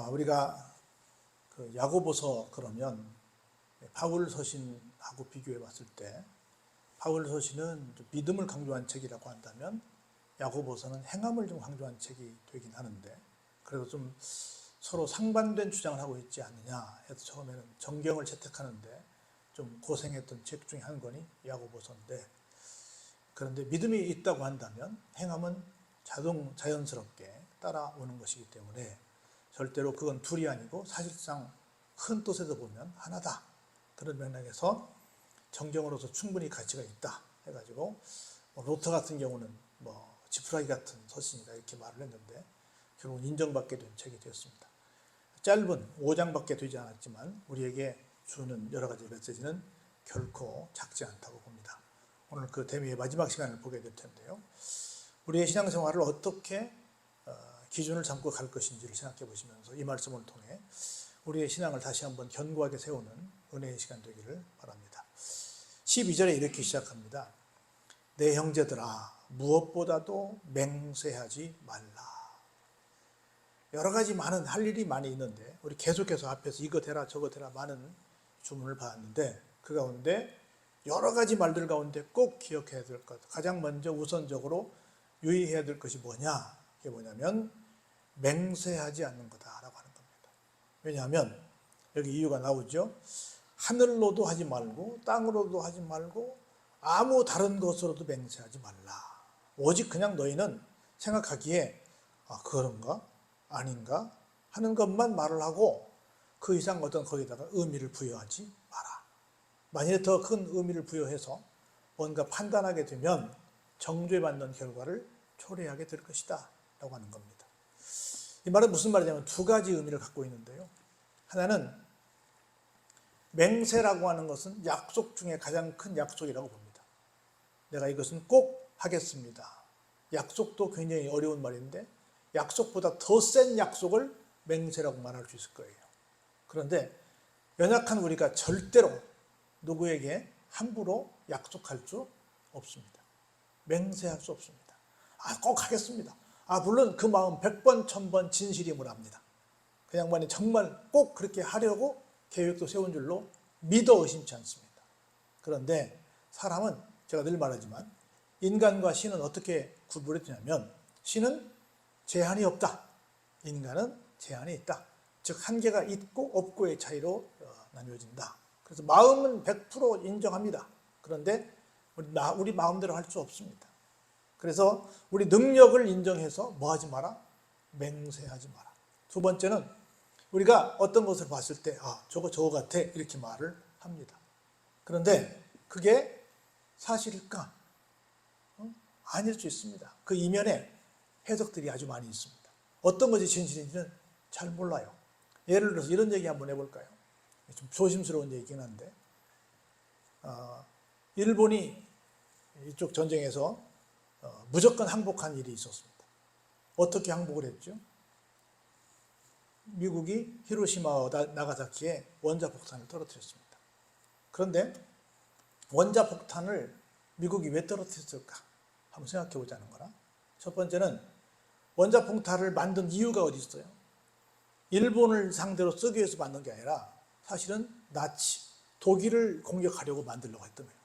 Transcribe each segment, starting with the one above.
우리가 그 야고보서 그러면 바울 서신하고 비교해 봤을 때 바울 서신은 믿음을 강조한 책이라고 한다면 야고보서는 행함을 좀 강조한 책이 되긴 하는데 그래도 좀 서로 상반된 주장을 하고 있지 않느냐 해서 처음에는 정경을 채택하는데 좀 고생했던 책 중에 한 권이 야고보서인데, 그런데 믿음이 있다고 한다면 행함은 자연스럽게 따라오는 것이기 때문에 절대로 그건 둘이 아니고 사실상 큰 뜻에서 보면 하나다. 그런 맥락에서 정경으로서 충분히 가치가 있다 해가지고 로터 같은 경우는 지푸라기 같은 서신이다 이렇게 말을 했는데 결국은 인정받게 된 책이 되었습니다. 짧은 5장밖에 되지 않았지만 우리에게 주는 여러 가지 메시지는 결코 작지 않다고 봅니다. 오늘 그 대미의 마지막 시간을 보게 될 텐데요. 우리의 신앙생활을 어떻게 기준을 삼고 갈 것인지를 생각해 보시면서 이 말씀을 통해 우리의 신앙을 다시 한번 견고하게 세우는 은혜의 시간 되기를 바랍니다. 12절에 이렇게 시작합니다. 내 형제들아 무엇보다도 맹세하지 말라. 여러 가지 많은 할 일이 많이 있는데 우리 계속해서 앞에서 이거 되라 저거 되라 많은 주문을 받았는데 그 가운데 여러 가지 말들 가운데 꼭 기억해야 될 것, 가장 먼저 우선적으로 유의해야 될 것이 뭐냐? 이게 뭐냐면 맹세하지 않는 거다라고 하는 겁니다. 왜냐하면 여기 이유가 나오죠. 하늘로도 하지 말고 땅으로도 하지 말고 아무 다른 것으로도 맹세하지 말라. 오직 그냥 너희는 생각하기에 그런가? 아닌가? 하는 것만 말을 하고 그 이상 어떤 거기다가 의미를 부여하지 마라. 만일에 더 큰 의미를 부여해서 뭔가 판단하게 되면 정죄받는 결과를 초래하게 될 것이다 라고 하는 겁니다. 이 말은 무슨 말이냐면 두 가지 의미를 갖고 있는데요. 하나는 맹세라고 하는 것은 약속 중에 가장 큰 약속이라고 봅니다. 내가 이것은 꼭 하겠습니다. 약속도 굉장히 어려운 말인데 약속보다 더 센 약속을 맹세라고 말할 수 있을 거예요. 그런데 연약한 우리가 절대로 누구에게 함부로 약속할 수 없습니다. 맹세할 수 없습니다. 꼭 하겠습니다. 물론 그 마음 100번 1000번 진실임을 압니다. 그 양반이 정말 꼭 그렇게 하려고 계획도 세운 줄로 믿어 의심치 않습니다. 그런데 사람은 제가 늘 말하지만 인간과 신은 어떻게 구분이 되냐면 신은 제한이 없다. 인간은 제한이 있다. 즉 한계가 있고 없고의 차이로 나뉘어진다. 그래서 마음은 100% 인정합니다. 그런데 우리 마음대로 할 수 없습니다. 그래서 우리 능력을 인정해서 뭐 하지 마라? 맹세하지 마라. 두 번째는 우리가 어떤 것을 봤을 때 저거 같아 이렇게 말을 합니다. 그런데 그게 사실일까? 아닐 수 있습니다. 그 이면에 해석들이 아주 많이 있습니다. 어떤 것이 진실인지는 잘 몰라요. 예를 들어서 이런 얘기 한번 해볼까요? 좀 조심스러운 얘기긴 한데 일본이 이쪽 전쟁에서 무조건 항복한 일이 있었습니다. 어떻게 항복을 했죠? 미국이 히로시마와 나가사키에 원자폭탄을 떨어뜨렸습니다. 그런데 원자폭탄을 미국이 왜 떨어뜨렸을까? 한번 생각해 보자는 거라. 첫 번째는 원자폭탄을 만든 이유가 어디 있어요? 일본을 상대로 쓰기 위해서 만든 게 아니라 사실은 독일을 공격하려고 만들려고 했던 거예요.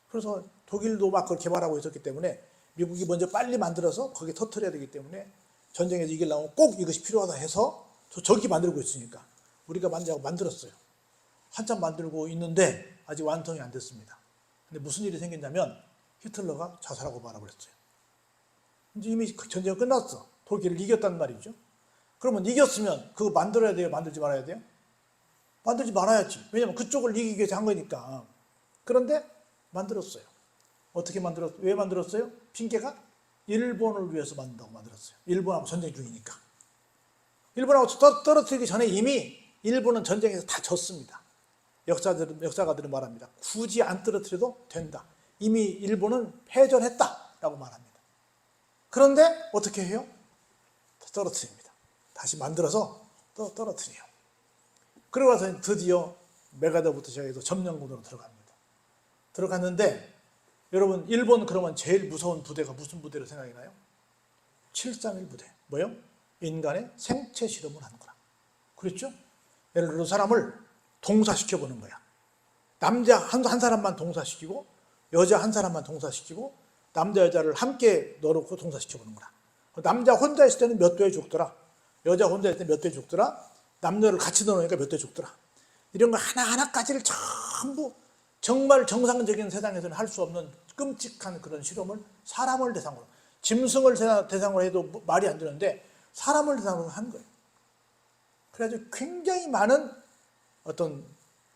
그래서 독일도 막 그걸 개발하고 있었기 때문에 미국이 먼저 빨리 만들어서 거기에 터뜨려야 되기 때문에 전쟁에서 이기려면 꼭 이것이 필요하다 해서 저기 만들고 있으니까 우리가 만들었어요. 한참 만들고 있는데 아직 완성이 안 됐습니다. 근데 무슨 일이 생겼냐면 히틀러가 자살하고 말아버렸어요. 이제 이미 전쟁이 끝났어. 독일을 이겼단 말이죠. 그러면 이겼으면 그거 만들어야 돼요? 만들지 말아야 돼요? 만들지 말아야지. 왜냐면 그쪽을 이기기 위해서 한 거니까. 그런데 만들었어요. 어떻게 만들었어요? 왜 만들었어요? 핑계가 일본을 위해서 만든다고 만들었어요. 일본하고 전쟁 중이니까. 일본하고 떨어뜨리기 전에 이미 일본은 전쟁에서 다 졌습니다. 역사가들은 말합니다. 굳이 안 떨어뜨려도 된다. 이미 일본은 패전했다라고 말합니다. 그런데 어떻게 해요? 떨어뜨립니다. 다시 만들어서 또 떨어뜨려요. 그러고 나서 드디어 메가더부터 시작해서 점령군으로 들어갑니다. 들어갔는데 여러분 일본 그러면 제일 무서운 부대가 무슨 부대로 생각이 나요? 731 부대. 뭐요? 인간의 생체 실험을 하는 거라. 그렇죠? 예를 들어 사람을 동사시켜 보는 거야. 남자 한 사람만 동사시키고 여자 한 사람만 동사시키고 남자 여자를 함께 넣어놓고 동사시켜 보는 거라. 남자 혼자 있을 때는 몇 도에 죽더라. 여자 혼자 있을 때 몇 도에 죽더라. 남녀를 같이 넣어놓으니까 몇 도에 죽더라. 이런 거 하나하나까지를 전부 정말 정상적인 세상에서는 할 수 없는 끔찍한 그런 실험을 사람을 대상으로, 짐승을 대상으로 해도 말이 안 되는데 사람을 대상으로 한 거예요. 그래가지고 굉장히 많은 어떤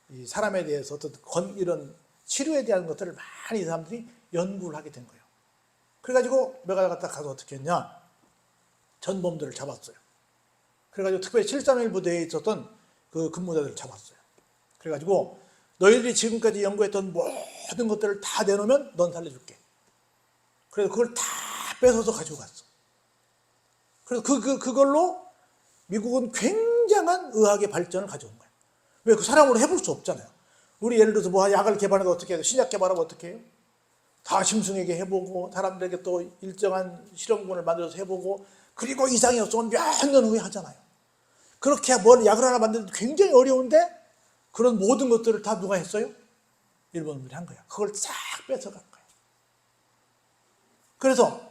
이 사람에 대해서 어떤 이런 치료에 대한 것들을 많이 이 사람들이 연구를 하게 된 거예요. 그래가지고 내가 갖다 가서 어떻게 했냐, 전범들을 잡았어요. 그래가지고 특별히 731 부대에 있었던 그 근무자들을 잡았어요. 그래가지고 너희들이 지금까지 연구했던 모든 것들을 다 내놓으면 넌 살려줄게. 그래서 그걸 다 뺏어서 가지고 갔어. 그래서 그걸로 미국은 굉장한 의학의 발전을 가져온 거예요. 왜? 그 사람으로 해볼 수 없잖아요. 우리 예를 들어서 뭐 약을 개발하면 어떻게 해요? 신약 개발하면 어떻게 해요? 다 짐승에게 해보고 사람들에게 또 일정한 실험군을 만들어서 해보고 그리고 이상이 없으면 몇 년 후에 하잖아요. 그렇게 뭘 약을 하나 만드는 게 굉장히 어려운데 그런 모든 것들을 다 누가 했어요? 일본인들이 한 거예요. 그걸 싹 뺏어간 거예요. 그래서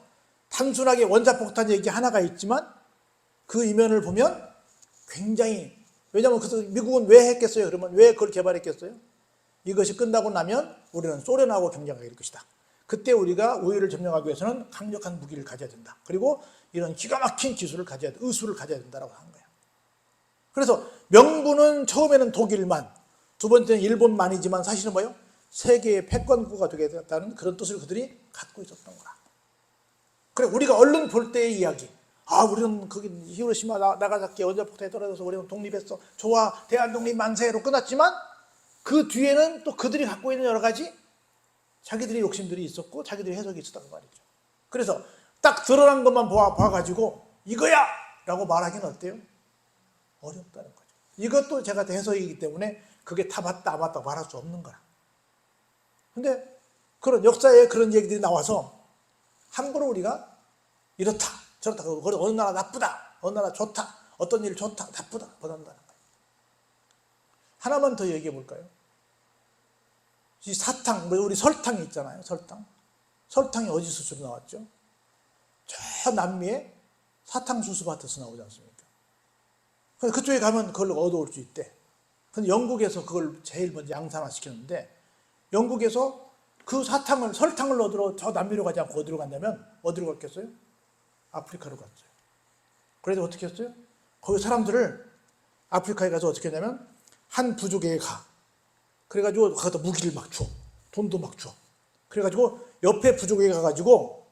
단순하게 원자폭탄 얘기 하나가 있지만 그 이면을 보면 굉장히, 왜냐하면 미국은 왜 했겠어요? 그러면 왜 그걸 개발했겠어요? 이것이 끝나고 나면 우리는 소련하고 경쟁하게 될 것이다. 그때 우리가 우위를 점령하기 위해서는 강력한 무기를 가져야 된다. 그리고 이런 기가 막힌 기술을 가져야 된다. 의술을 가져야 된다라고 한 거예요. 그래서 명분은 처음에는 독일만, 두 번째는 일본만이지만 사실은 뭐예요? 세계의 패권국가 되겠다는 그런 뜻을 그들이 갖고 있었던 거라. 그래, 우리가 얼른 볼 때의 이야기. 아, 우리는 거기 히로시마 나가사키 원자폭탄에 떨어져서 우리는 독립했어. 좋아, 대한독립 만세로 끝났지만 그 뒤에는 또 그들이 갖고 있는 여러 가지 자기들의 욕심들이 있었고 자기들의 해석이 있었단 말이죠. 그래서 딱 드러난 것만 봐가지고 이거야! 라고 말하기는 어때요? 어렵다는 거죠. 이것도 제가 해석이기 때문에 그게 다 맞다 안 맞다고 말할 수 없는 거라. 근데 그런 역사에 그런 얘기들이 나와서 함부로 우리가 이렇다 저렇다, 어느 나라 나쁘다, 어느 나라 좋다, 어떤 일 좋다, 나쁘다 못한다는 거예요. 하나만 더 얘기해 볼까요? 이 사탕, 우리 설탕이 있잖아요. 설탕이 어디서 주로 나왔죠? 저 남미의 사탕수수밭에서 나오지 않습니까? 그쪽에 가면 그걸 얻어올 수 있대. 근데 영국에서 그걸 제일 먼저 양산화시켰는데, 영국에서 그 설탕을 얻으러 저 남미로 가지 않고 어디로 갔냐면, 어디로 갔겠어요? 아프리카로 갔어요. 그래서 어떻게 했어요? 거기 사람들을 아프리카에 가서 어떻게 했냐면, 한 부족에 가. 그래가지고 거기다 무기를 막 줘. 돈도 막 줘. 그래가지고 옆에 부족에 가가지고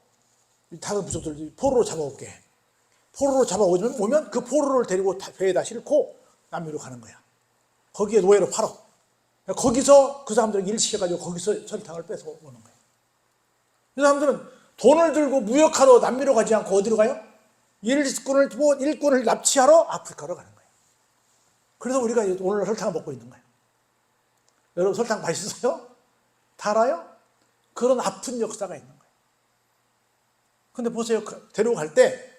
다른 부족들 포로로 잡아오게 해. 포로로 잡아오면 그 포로를 데리고 배에다 싣고 남미로 가는 거야. 거기에 노예로 팔어. 거기서 그 사람들을 일시켜가지고 거기서 설탕을 뺏어 오는 거야. 이 사람들은 돈을 들고 무역하러 남미로 가지 않고 어디로 가요? 일꾼을 납치하러 아프리카로 가는 거예요. 그래서 우리가 오늘 설탕을 먹고 있는 거예요. 여러분 설탕 맛있어요? 달아요? 그런 아픈 역사가 있는 거예요. 근데 보세요. 데려갈 때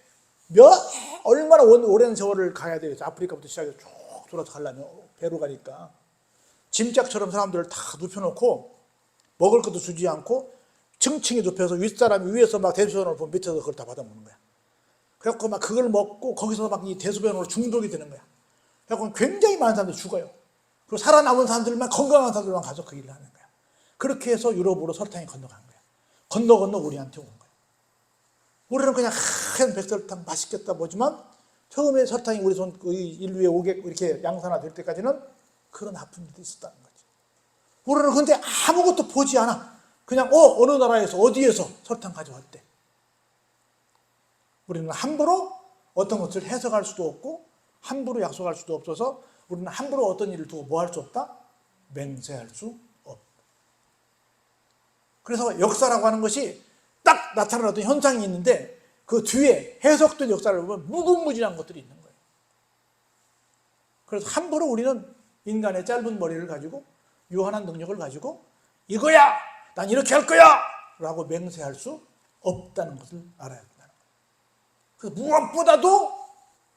얼마나 오랜 세월을 가야 돼요. 아프리카부터 시작해서 쭉 돌아서 가려면 배로 가니까. 짐짝처럼 사람들을 다 눕혀놓고 먹을 것도 주지 않고 층층이 눕혀서 윗사람이 위에서 막 대소변을 보면 밑에서 그걸 다 받아먹는 거야. 그래갖고 막 그걸 먹고 거기서 막 이 대소변으로 중독이 되는 거야. 그래갖고 굉장히 많은 사람들이 죽어요. 그리고 살아남은 사람들만, 건강한 사람들만 가서 그 일을 하는 거야. 그렇게 해서 유럽으로 설탕이 건너간 거야. 건너 우리한테 온 거야. 우리는 그냥 하얀 백설탕 맛있겠다 보지만 처음에 설탕이 우리 인류에 오게 이렇게 양산화될 때까지는 그런 아픈 일이 있었다는 거지. 우리는 근데 아무것도 보지 않아. 그냥 어느 나라에서 어디에서 설탕 가져왔대. 우리는 함부로 어떤 것을 해석할 수도 없고 함부로 약속할 수도 없어서 우리는 함부로 어떤 일을 두고 뭐 할 수 없다? 맹세할 수 없다. 그래서 역사라고 하는 것이 딱 나타나는 어떤 현상이 있는데 그 뒤에 해석된 역사를 보면 무궁무진한 것들이 있는 거예요. 그래서 함부로 우리는 인간의 짧은 머리를 가지고 유한한 능력을 가지고 이거야! 난 이렇게 할 거야! 라고 맹세할 수 없다는 것을 알아야 된다는 거예요. 그래서 무엇보다도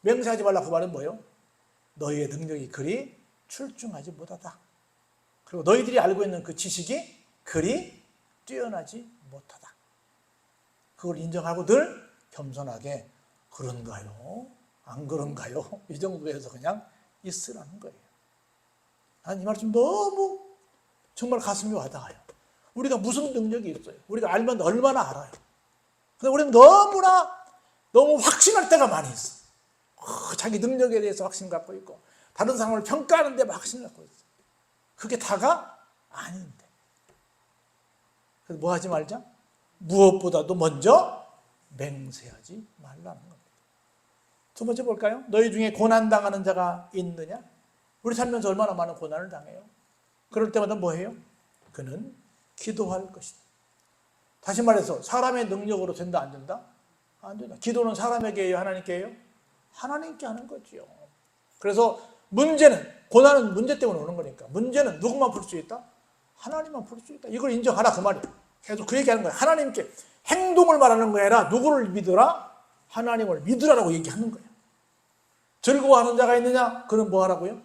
맹세하지 말라 그 말은 뭐예요? 너희의 능력이 그리 출중하지 못하다. 그리고 너희들이 알고 있는 그 지식이 그리 뛰어나지 못하다. 그걸 인정하고 늘 겸손하게 그런가요? 안 그런가요? 이 정도에서 그냥 있으라는 거예요. 난 이 말씀 너무 정말 가슴이 와닿아요. 우리가 무슨 능력이 있어요? 우리가 알면 얼마나 알아요. 근데 우리는 너무 확신할 때가 많이 있어. 자기 능력에 대해서 확신 갖고 있고 다른 사람을 평가하는 데 확신을 갖고 있어. 그게 다가 아닌데. 그래서 뭐 하지 말자? 무엇보다도 먼저 맹세하지 말라는 겁니다. 두 번째 볼까요? 너희 중에 고난당하는 자가 있느냐? 우리 살면서 얼마나 많은 고난을 당해요. 그럴 때마다 뭐 해요? 그는 기도할 것이다. 다시 말해서 사람의 능력으로 된다 안 된다? 안 된다. 기도는 사람에게 해요? 하나님께 해요? 하나님께 하는 거지요. 그래서 문제는, 고난은 문제 때문에 오는 거니까 문제는 누구만 풀 수 있다? 하나님만 풀 수 있다. 이걸 인정하라 그 말이에요. 계속 그 얘기하는 거예요. 하나님께 행동을 말하는 거 아니라 누구를 믿으라? 하나님을 믿으라라고 얘기하는 거예요. 즐거워하는 자가 있느냐? 그는 뭐 하라고요?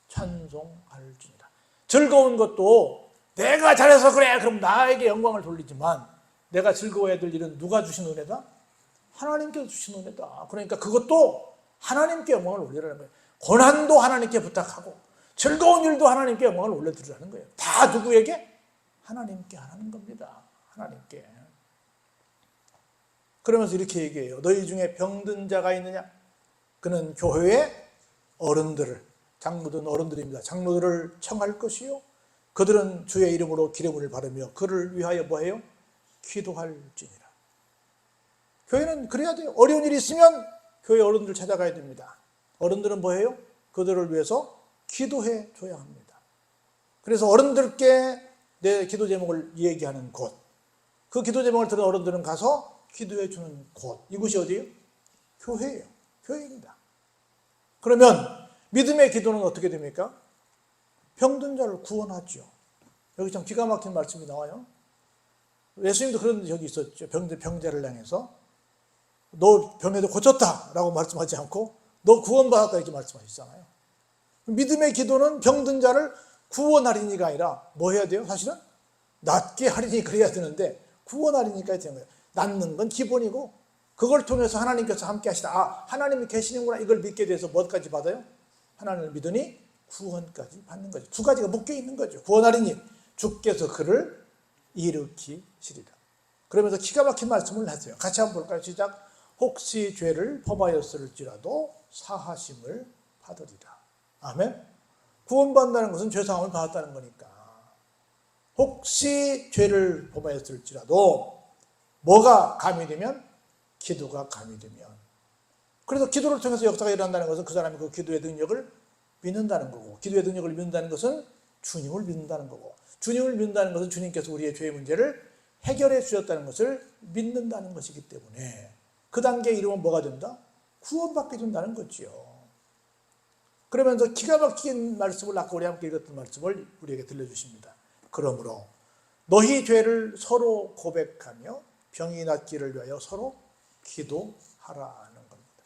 찬송할지니라. 즐거운 것도 내가 잘해서 그래 그럼 나에게 영광을 돌리지만 내가 즐거워해야 될 일은 누가 주신 은혜다? 하나님께서 주신 은혜다. 그러니까 그것도 하나님께 영광을 올리라는 거예요. 고난도 하나님께 부탁하고 즐거운 일도 하나님께 영광을 올려드리라는 거예요. 다 누구에게? 하나님께 하는 겁니다. 하나님께. 그러면서 이렇게 얘기해요. 너희 중에 병든 자가 있느냐? 그는 교회의 어른들을, 장로든 어른들입니다. 장로들을 청할 것이요. 그들은 주의 이름으로 기름을 바르며 그를 위하여 뭐해요? 기도할지니라. 교회는 그래야 돼요. 어려운 일이 있으면 교회 어른들 찾아가야 됩니다. 어른들은 뭐해요? 그들을 위해서 기도해 줘야 합니다. 그래서 어른들께 내 기도 제목을 얘기하는 곳, 그 기도 제목을 들은 어른들은 가서 기도해 주는 곳, 이곳이 어디예요? 교회예요. 교회입니다. 그러면 믿음의 기도는 어떻게 됩니까? 병든 자를 구원하죠. 여기 참 기가 막힌 말씀이 나와요. 예수님도 그런 적이 있었죠. 병자를 향해서 너 병에도 고쳤다라고 말씀하지 않고 너 구원받았다 이렇게 말씀하시잖아요. 믿음의 기도는 병든 자를 구원하리니가 아니라 뭐 해야 돼요? 사실은 낫게 하리니 그래야 되는데 구원하리니까 되는 거예요. 낫는 건 기본이고 그걸 통해서 하나님께서 함께 하시다. 아, 하나님이 계시는구나. 이걸 믿게 돼서 뭐까지 받아요? 하나님을 믿으니 구원까지 받는 거죠. 두 가지가 묶여 있는 거죠. 구원하리니 주께서 그를 일으키시리라. 그러면서 기가 막힌 말씀을 하세요. 같이 한번 볼까요? 시작. 혹시 죄를 범하였을지라도 사하심을 받으리라. 아멘. 구원받는다는 것은 죄사함을 받았다는 거니까. 혹시 죄를 범하였을지라도 뭐가 가미되면? 기도가 가미되면. 그래서 기도를 통해서 역사가 일어난다는 것은 그 사람이 그 기도의 능력을 믿는다는 거고, 기도의 능력을 믿는다는 것은 주님을 믿는다는 거고, 주님을 믿는다는 것은 주님께서 우리의 죄의 문제를 해결해 주셨다는 것을 믿는다는 것이기 때문에 그 단계에 이르면 뭐가 된다? 구원받게 된다는 거지요. 그러면서 기가 막힌 말씀을 아까 우리 함께 읽었던 말씀을 우리에게 들려주십니다. 그러므로 너희 죄를 서로 고백하며 병이 낫기를 위하여 서로 기도하라는 겁니다.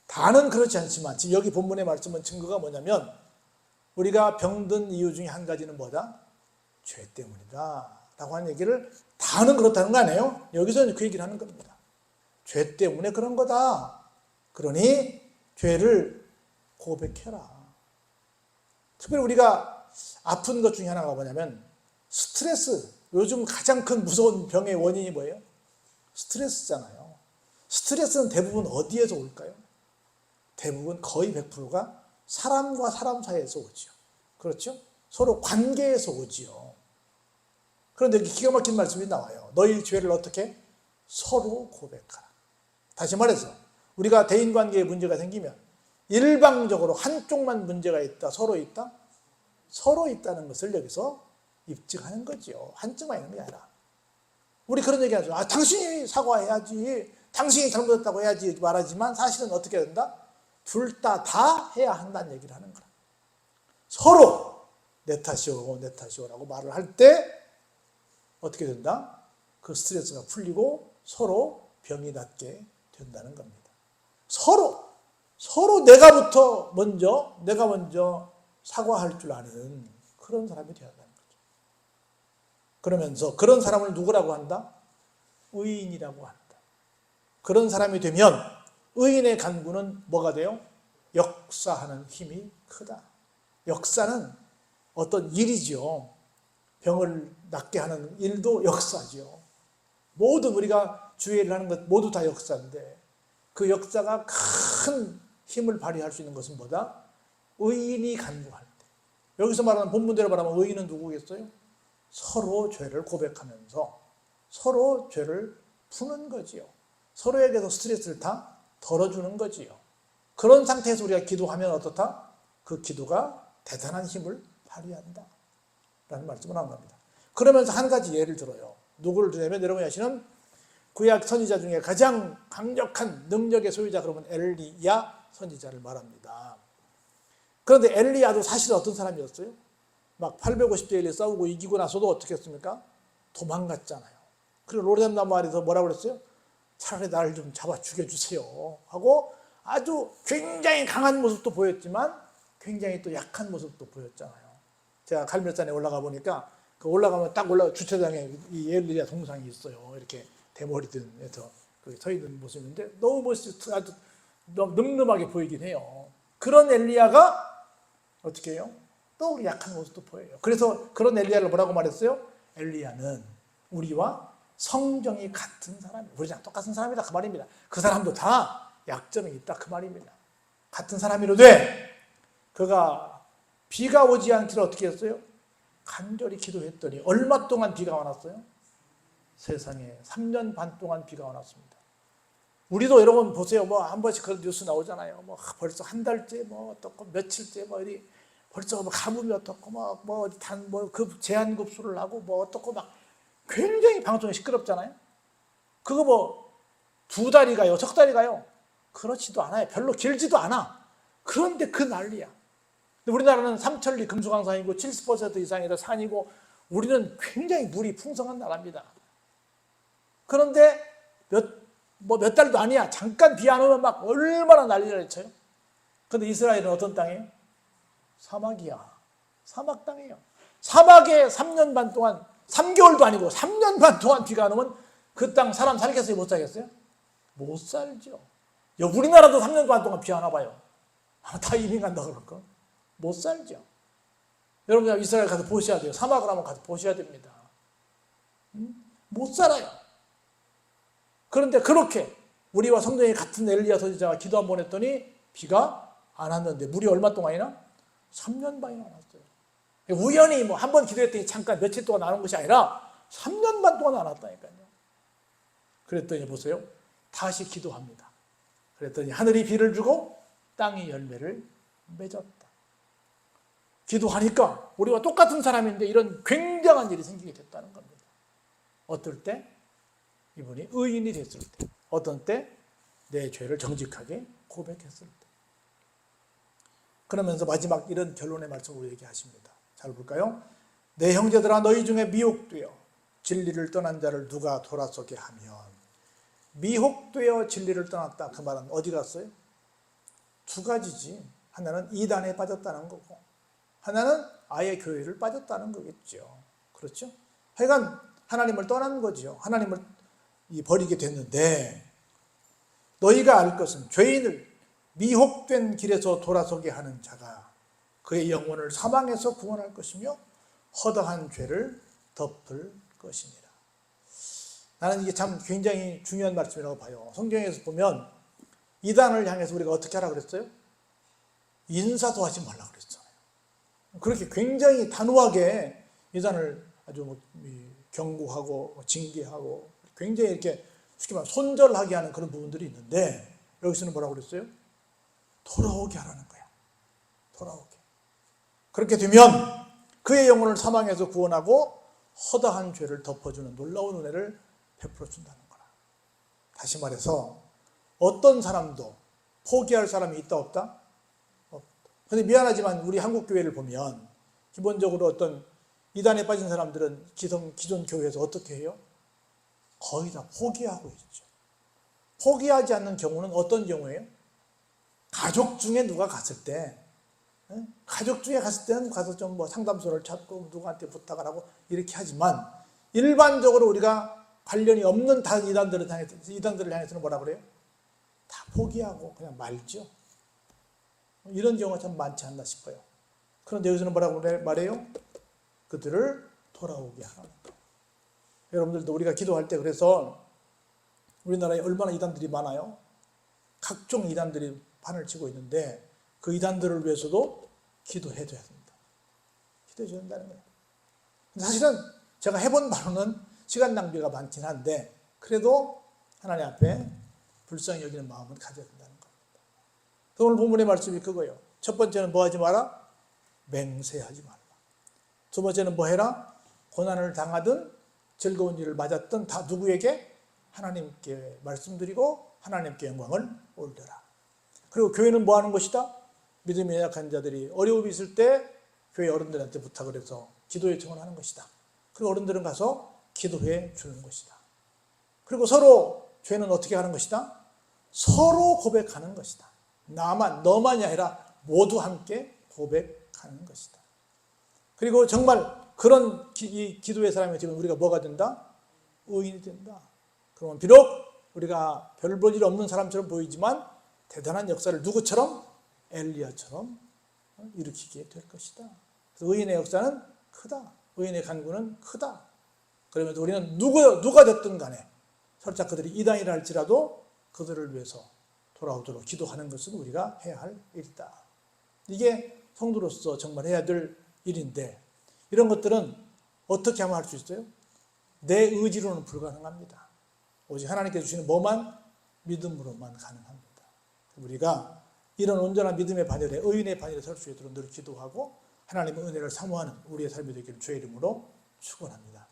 다는 그렇지 않지만 지금 여기 본문의 말씀은 증거가 뭐냐면 우리가 병든 이유 중에 한 가지는 뭐다? 죄 때문이다 라고 하는 얘기를 다는 그렇다는 거 아니에요? 여기서는 그 얘기를 하는 겁니다. 죄 때문에 그런 거다. 그러니 죄를 고백해라. 특별히 우리가 아픈 것 중에 하나가 뭐냐면 스트레스. 요즘 가장 큰 무서운 병의 원인이 뭐예요? 스트레스잖아요. 스트레스는 대부분 어디에서 올까요? 대부분 거의 100%가 사람과 사람 사이에서 오지요. 그렇죠? 서로 관계에서 오지요. 그런데 여기 기가 막힌 말씀이 나와요. 너희 죄를 어떻게? 서로 고백하라. 다시 말해서 우리가 대인관계에 문제가 생기면 일방적으로 한쪽만 문제가 있다, 서로 있다? 서로 있다는 것을 여기서 입증하는 거죠. 한쪽만 있는 게 아니라. 우리 그런 얘기 하죠. 아, 당신이 사과해야지. 당신이 잘못했다고 해야지 말하지만 사실은 어떻게 된다? 둘 다 해야 한다는 얘기를 하는 거라. 서로 내 탓이오, 내 탓이오라고 말을 할 때 어떻게 된다? 그 스트레스가 풀리고 서로 병이 낫게 된다는 겁니다. 서로 내가 먼저 사과할 줄 아는 그런 사람이 되어야 한다는 거죠. 그러면서 그런 사람을 누구라고 한다? 의인이라고 한다. 그런 사람이 되면 의인의 간구는 뭐가 돼요? 역사하는 힘이 크다. 역사는 어떤 일이죠. 병을 낫게 하는 일도 역사죠. 모든 우리가 주의를 하는 것 모두 다 역사인데 그 역사가 큰 힘을 발휘할 수 있는 것은 뭐다? 의인이 간구할 때. 여기서 말하는 본문대로 말하면 의인은 누구겠어요? 서로 죄를 고백하면서 서로 죄를 푸는 거지요. 서로에게서 스트레스를 다 덜어주는 거지요. 그런 상태에서 우리가 기도하면 어떻다? 그 기도가 대단한 힘을 발휘한다 라는 말씀을 하는 겁니다. 그러면서 한 가지 예를 들어요. 누구를 들냐면 여러분이 아시는 구약 선지자 중에 가장 강력한 능력의 소유자, 그러면 엘리야 선지자를 말합니다. 그런데 엘리야도 사실 어떤 사람이었어요? 막 850대 1에 싸우고 이기고 나서도 어떻게 했습니까? 도망갔잖아요. 그리고 로뎀나무 아래서 뭐라고 그랬어요? 차라리 나를 좀 잡아 죽여주세요 하고 아주 굉장히 강한 모습도 보였지만 굉장히 또 약한 모습도 보였잖아요. 제가 갈멜산에 올라가 보니까 그 올라가면 딱 주차장에 이 엘리야 동상이 있어요. 이렇게 대머리든에서 서 있는 모습인데 너무 멋있어, 아주 늠름하게 보이긴 해요. 그런 엘리야가 어떻게 해요? 또 약한 모습도 보여요. 그래서 그런 엘리야를 뭐라고 말했어요? 엘리야는 우리와 성정이 같은 사람이에요. 우리랑 똑같은 사람이다 그 말입니다. 그 사람도 다 약점이 있다 그 말입니다. 같은 사람이로되 그가 비가 오지 않기를 어떻게 했어요? 간절히 기도했더니 얼마 동안 비가 왔어요? 세상에 3년 반 동안 비가 왔습니다. 우리도 여러분 보세요. 뭐 한 번씩 그런 뉴스 나오잖아요. 뭐 벌써 한 달째 뭐 어떻고 며칠째 뭐 이리 벌써 뭐 가뭄이 어떻고 그 제한급수를 하고 뭐 어떻고 막 굉장히 방송이 시끄럽잖아요. 그거 뭐 2달이 가요, 석 달이 가요? 그렇지도 않아요. 별로 길지도 않아. 그런데 그 난리야. 우리나라는 삼천리 금수강산이고 70% 이상이 다 산이고 우리는 굉장히 물이 풍성한 나라입니다. 그런데 몇 달도 아니야. 잠깐 비 안 오면 막 얼마나 난리를 쳐요. 그런데 이스라엘은 어떤 땅이에요? 사막이야. 사막 땅이에요. 사막에 3년 반 동안, 3개월도 아니고 3년 반 동안 비가 안 오면 그 땅 사람 살겠어요? 못 살겠어요? 못 살죠. 우리나라도 3년 반 동안 비 안 와봐요. 다 이민 간다 그럴까? 못 살죠. 여러분 이스라엘 가서 보셔야 돼요. 사막을 한번 가서 보셔야 됩니다. 못 살아요. 그런데 그렇게 우리와 성경이 같은 엘리야 선지자가 기도 한번 했더니 비가 안 왔는데 물이 얼마 동안이나? 3년 반이나 왔어요. 우연히 뭐 한 번 기도했더니 잠깐 며칠 동안 나는 것이 아니라 3년 반 동안 안 왔다니까요. 그랬더니 보세요. 다시 기도합니다. 그랬더니 하늘이 비를 주고 땅이 열매를 맺었다. 기도하니까 우리와 똑같은 사람인데 이런 굉장한 일이 생기게 됐다는 겁니다. 어떨 때? 이분이 의인이 됐을 때. 어떤 때? 내 죄를 정직하게 고백했을 때. 그러면서 마지막 이런 결론의 말씀으로 얘기하십니다. 잘 볼까요? 내 형제들아 너희 중에 미혹되어 진리를 떠난 자를 누가 돌아서게 하면. 미혹되어 진리를 떠났다. 그 말은 어디 갔어요? 2가지지. 하나는 이단에 빠졌다는 거고 하나는 아예 교회를 빠졌다는 거겠죠. 그렇죠? 하여간 하나님을 떠난 거죠. 하나님을 버리게 됐는데 너희가 알 것은 죄인을 미혹된 길에서 돌아서게 하는 자가 그의 영혼을 사망에서 구원할 것이며 허다한 죄를 덮을 것이니라. 나는 이게 참 굉장히 중요한 말씀이라고 봐요. 성경에서 보면 이단을 향해서 우리가 어떻게 하라고 그랬어요? 인사도 하지 말라고 그랬잖아요. 그렇게 굉장히 단호하게 이단을 아주 경고하고 징계하고 굉장히 이렇게 쉽게 말하면 손절하게 하는 그런 부분들이 있는데 여기서는 뭐라고 그랬어요? 돌아오게 하라는 거야. 돌아오게. 그렇게 되면 그의 영혼을 사망에서 구원하고 허다한 죄를 덮어주는 놀라운 은혜를 베풀어 준다는 거라. 다시 말해서 어떤 사람도 포기할 사람이 있다 없다? 없다. 그런데 미안하지만 우리 한국 교회를 보면 기본적으로 어떤 이단에 빠진 사람들은 기존 교회에서 어떻게 해요? 거의 다 포기하고 있죠. 포기하지 않는 경우는 어떤 경우예요? 가족 중에 누가 갔을 때, 가족 중에 갔을 때는 가서 좀 뭐 상담소를 찾고 누구한테 부탁을 하고 이렇게 하지만, 일반적으로 우리가 관련이 없는 다른 이단들을 향해서는 뭐라 그래요? 다 포기하고 그냥 말죠. 이런 경우가 참 많지 않나 싶어요. 그런데 여기서는 뭐라고 말해요? 그들을 돌아오게 하라는 거예요. 여러분들도 우리가 기도할 때, 그래서 우리나라에 얼마나 이단들이 많아요? 각종 이단들이 판을 치고 있는데 그 이단들을 위해서도 기도해 줘야 됩니다. 기도해 줘야 된다는 거예요. 사실은 제가 해본 바로는 시간 낭비가 많긴 한데 그래도 하나님 앞에 불쌍히 여기는 마음을 가져야 된다는 겁니다. 오늘 본문의 말씀이 그거예요. 첫 번째는 뭐 하지 마라? 맹세하지 말라. 두 번째는 뭐 해라? 고난을 당하든 즐거운 일을 맞았든 다 누구에게? 하나님께 말씀드리고 하나님께 영광을 올려라. 그리고 교회는 뭐 하는 것이다? 믿음이 약한 자들이 어려움이 있을 때 교회 어른들한테 부탁을 해서 기도 요청을 하는 것이다. 그리고 어른들은 가서 기도해 주는 것이다. 그리고 서로 죄는 어떻게 하는 것이다? 서로 고백하는 것이다. 너만이 아니라 모두 함께 고백하는 것이다. 그리고 정말 그런 기도의 사람이 지금 우리가 뭐가 된다? 의인이 된다. 그러면 비록 우리가 별 볼 일 없는 사람처럼 보이지만 대단한 역사를 누구처럼? 엘리야처럼 일으키게 될 것이다. 그래서 의인의 역사는 크다. 의인의 간구는 크다. 그러면서 우리는 누가 됐든 간에 설사 그들이 이단이라 할지라도 그들을 위해서 돌아오도록 기도하는 것은 우리가 해야 할 일이다. 이게 성도로서 정말 해야 될 일인데, 이런 것들은 어떻게 하면 할 수 있어요? 내 의지로는 불가능합니다. 오직 하나님께서 주시는 뭐만? 믿음으로만 가능합니다. 우리가 이런 온전한 믿음의 반열에, 의인의 반열에 설 수 있도록 늘 기도하고 하나님의 은혜를 사모하는 우리의 삶이 되기를 주의 이름으로 축원합니다.